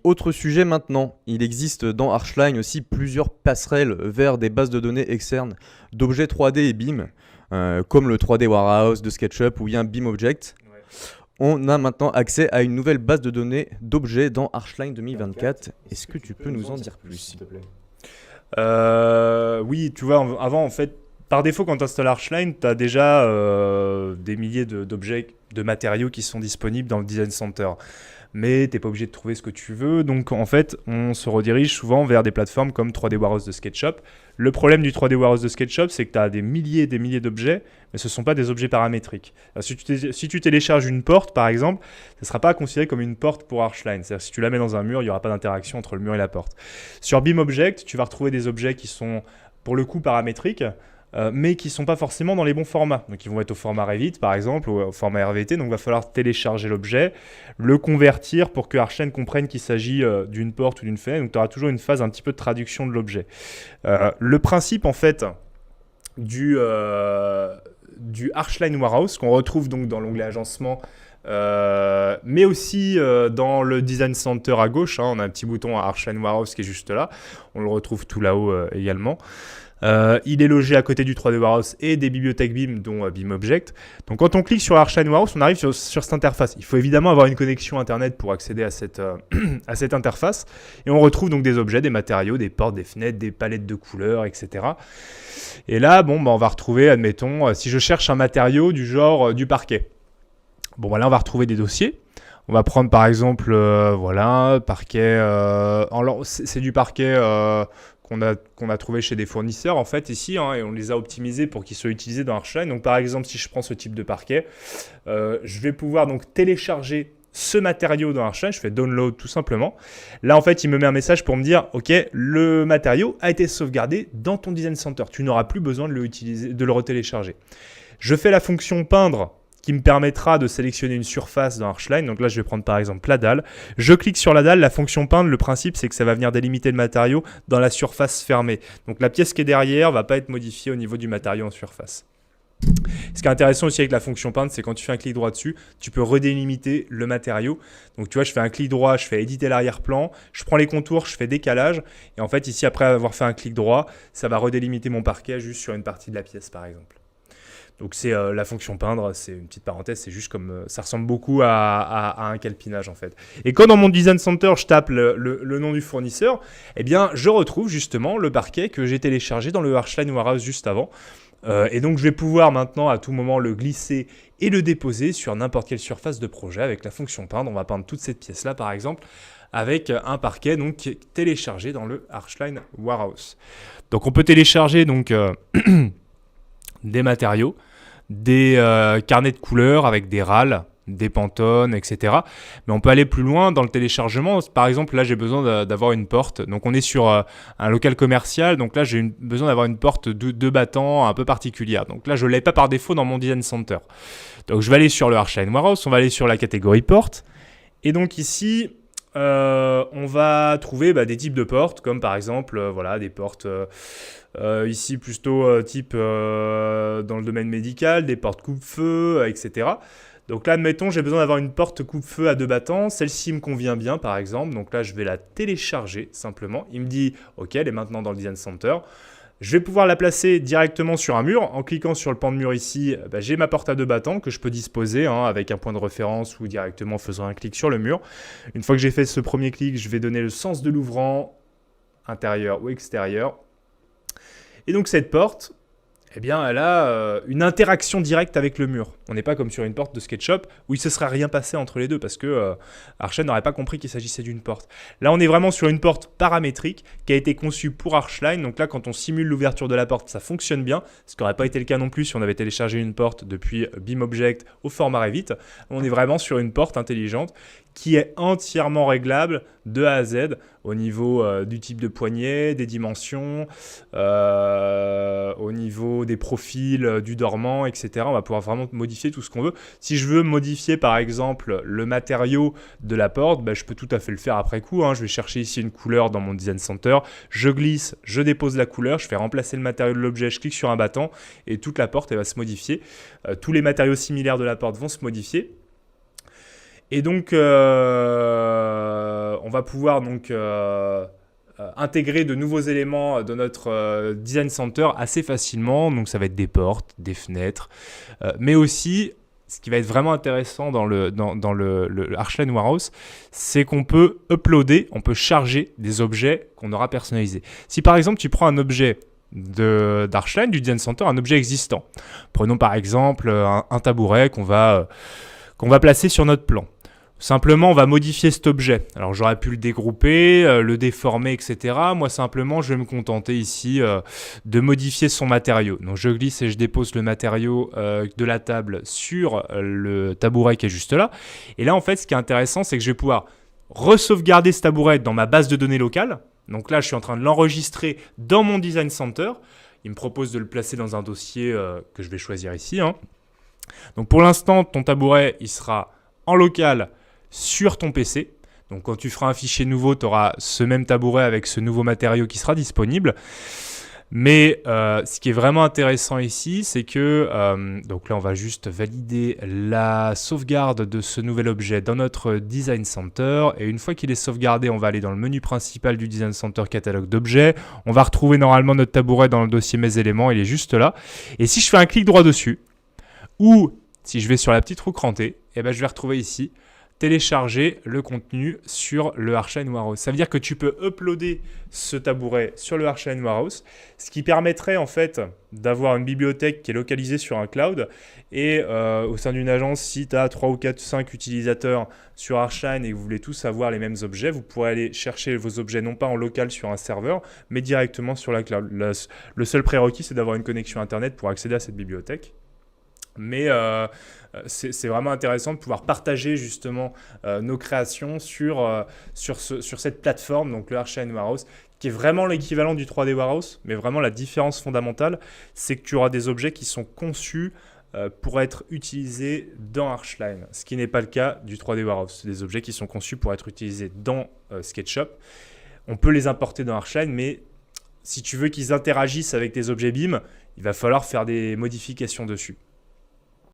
Autre sujet maintenant, il existe dans Archline aussi plusieurs passerelles vers des bases de données externes d'objets 3D et BIM, comme le 3D Warehouse de SketchUp ou bien BIMobject. Ouais. On a maintenant accès à une nouvelle base de données d'objets dans Archline 2024. Est-ce que tu peux nous en dire plus, s'il te plaît? Oui, tu vois, avant, en fait, par défaut, quand tu installes Archline, tu as déjà des milliers d'objets, de matériaux qui sont disponibles dans le Design Center. Mais tu n'es pas obligé de trouver ce que tu veux. Donc, en fait, on se redirige souvent vers des plateformes comme 3D Warehouse de SketchUp. Le problème du 3D Warehouse de SketchUp, c'est que tu as des milliers d'objets, mais ce ne sont pas des objets paramétriques. Alors, si tu télécharges une porte, par exemple, ça ne sera pas considéré comme une porte pour Archline. C'est-à-dire si tu la mets dans un mur, il n'y aura pas d'interaction entre le mur et la porte. Sur BIMobject, tu vas retrouver des objets qui sont, pour le coup, paramétriques, mais qui ne sont pas forcément dans les bons formats. Donc, ils vont être au format Revit, par exemple, ou au format RVT. Donc, il va falloir télécharger l'objet, le convertir pour que Archline comprenne qu'il s'agit d'une porte ou d'une fenêtre. Donc, tu auras toujours une phase un petit peu de traduction de l'objet. Le principe, en fait, du Archline Warehouse, qu'on retrouve donc dans l'onglet agencement, mais aussi dans le Design Center à gauche, on a un petit bouton Archline Warehouse qui est juste là. On le retrouve tout là-haut également. Il est logé à côté du 3D Warehouse et des bibliothèques BIM, dont BIMobject. Donc quand on clique sur Archline Warehouse, on arrive sur cette interface. Il faut évidemment avoir une connexion Internet pour accéder à cette interface. Et on retrouve donc des objets, des matériaux, des portes, des fenêtres, des palettes de couleurs, etc. Et là, on va retrouver, admettons, si je cherche un matériau du genre du parquet. Là, on va retrouver des dossiers. On va prendre par exemple, parquet. C'est du parquet qu'on a trouvé chez des fournisseurs en fait ici, et on les a optimisés pour qu'ils soient utilisés dans Archline. Donc par exemple, si je prends ce type de parquet, je vais pouvoir donc télécharger ce matériau dans Archline. Je fais download tout simplement. Là en fait, il me met un message pour me dire ok, le matériau a été sauvegardé dans ton Design Center. Tu n'auras plus besoin de le retélécharger. Je fais la fonction peindre qui me permettra de sélectionner une surface dans Archline. Donc là, je vais prendre par exemple la dalle. Je clique sur la dalle. La fonction peindre, le principe, c'est que ça va venir délimiter le matériau dans la surface fermée. Donc la pièce qui est derrière ne va pas être modifiée au niveau du matériau en surface. Ce qui est intéressant aussi avec la fonction peindre, c'est quand tu fais un clic droit dessus, tu peux redélimiter le matériau. Donc tu vois, je fais un clic droit, je fais éditer l'arrière-plan, je prends les contours, je fais décalage. Et en fait, ici, après avoir fait un clic droit, ça va redélimiter mon parquet juste sur une partie de la pièce, par exemple. Donc c'est la fonction peindre, c'est une petite parenthèse, c'est juste comme ça ressemble beaucoup à un calpinage en fait. Et quand dans mon Design Center je tape le nom du fournisseur, eh bien je retrouve justement le parquet que j'ai téléchargé dans le Archline Warehouse juste avant. Et donc je vais pouvoir maintenant à tout moment le glisser et le déposer sur n'importe quelle surface de projet avec la fonction peindre. On va peindre toute cette pièce là par exemple avec un parquet donc qui est téléchargé dans le Archline Warehouse. Donc on peut télécharger donc des matériaux, des carnets de couleurs avec des râles, des pantones, etc. Mais on peut aller plus loin dans le téléchargement. Par exemple, là, j'ai besoin d'avoir une porte. Donc, on est sur un local commercial. Donc là, j'ai besoin d'avoir une porte de battants un peu particulière. Donc là, je ne l'ai pas par défaut dans mon Design Center. Donc, je vais aller sur le Archline Warehouse. On va aller sur la catégorie porte. Et donc ici, on va trouver des types de portes, comme par exemple des portes ici plutôt type dans le domaine médical, des portes coupe-feu, etc. Donc là, admettons, j'ai besoin d'avoir une porte coupe-feu à 2 battants. Celle-ci me convient bien, par exemple. Donc là, je vais la télécharger simplement. Il me dit, OK, elle est maintenant dans le Design Center. Je vais pouvoir la placer directement sur un mur. En cliquant sur le pan de mur ici, j'ai ma porte à 2 battants que je peux disposer avec un point de référence ou directement en faisant un clic sur le mur. Une fois que j'ai fait ce premier clic, je vais donner le sens de l'ouvrant, intérieur ou extérieur. Et donc cette porte, elle a une interaction directe avec le mur. On n'est pas comme sur une porte de SketchUp où il ne se serait rien passé entre les deux parce que Archline n'aurait pas compris qu'il s'agissait d'une porte. Là, on est vraiment sur une porte paramétrique qui a été conçue pour Archline. Donc là, quand on simule l'ouverture de la porte, ça fonctionne bien. Ce qui n'aurait pas été le cas non plus si on avait téléchargé une porte depuis BIMobject au format Revit. On est vraiment sur une porte intelligente qui est entièrement réglable de A à Z au niveau du type de poignée, des dimensions, au niveau des profils du dormant, etc. On va pouvoir vraiment modifier tout ce qu'on veut. Si je veux modifier par exemple le matériau de la porte, je peux tout à fait le faire après coup. Je vais chercher ici une couleur dans mon Design Center, je glisse, je dépose la couleur, je fais remplacer le matériau de l'objet, je clique sur un battant et toute la porte elle va se modifier. Tous les matériaux similaires de la porte vont se modifier. Et donc, on va pouvoir donc intégrer de nouveaux éléments dans notre Design Center assez facilement. Donc ça va être des portes, des fenêtres, mais aussi ce qui va être vraiment intéressant dans le Archline Warehouse, c'est qu'on peut uploader, on peut charger des objets qu'on aura personnalisés. Si par exemple tu prends un objet d'Archline, du Design Center, un objet existant. Prenons par exemple un tabouret qu'on va placer sur notre plan. Simplement, on va modifier cet objet. Alors, j'aurais pu le dégrouper, le déformer, etc. Moi, simplement, je vais me contenter ici de modifier son matériau. Donc, je glisse et je dépose le matériau de la table sur le tabouret qui est juste là. Et là, en fait, ce qui est intéressant, c'est que je vais pouvoir re-sauvegarder ce tabouret dans ma base de données locale. Donc là, je suis en train de l'enregistrer dans mon Design Center. Il me propose de le placer dans un dossier que je vais choisir ici. Donc, pour l'instant, ton tabouret, il sera en local sur ton PC. Donc quand tu feras un fichier nouveau, tu auras ce même tabouret avec ce nouveau matériau qui sera disponible. Mais ce qui est vraiment intéressant ici, c'est que, donc là on va juste valider la sauvegarde de ce nouvel objet dans notre Design Center. Et une fois qu'il est sauvegardé, on va aller dans le menu principal du Design Center catalogue d'objets. On va retrouver normalement notre tabouret dans le dossier Mes éléments, il est juste là. Et si je fais un clic droit dessus, ou si je vais sur la petite roue crantée, je vais retrouver ici télécharger le contenu sur le Archline Warehouse. Ça veut dire que tu peux uploader ce tabouret sur le Archline Warehouse, ce qui permettrait en fait d'avoir une bibliothèque qui est localisée sur un cloud et au sein d'une agence, si tu as 3 ou 4, 5 utilisateurs sur Archline et que vous voulez tous avoir les mêmes objets, vous pourrez aller chercher vos objets non pas en local sur un serveur, mais directement sur la cloud. Le seul prérequis, c'est d'avoir une connexion Internet pour accéder à cette bibliothèque. Mais c'est vraiment intéressant de pouvoir partager justement nos créations sur cette plateforme, donc le Archline Warehouse, qui est vraiment l'équivalent du 3D Warehouse, mais vraiment la différence fondamentale, c'est que tu auras des objets qui sont conçus pour être utilisés dans Archline, ce qui n'est pas le cas du 3D Warehouse. C'est des objets qui sont conçus pour être utilisés dans SketchUp. On peut les importer dans Archline, mais si tu veux qu'ils interagissent avec tes objets BIM, il va falloir faire des modifications dessus.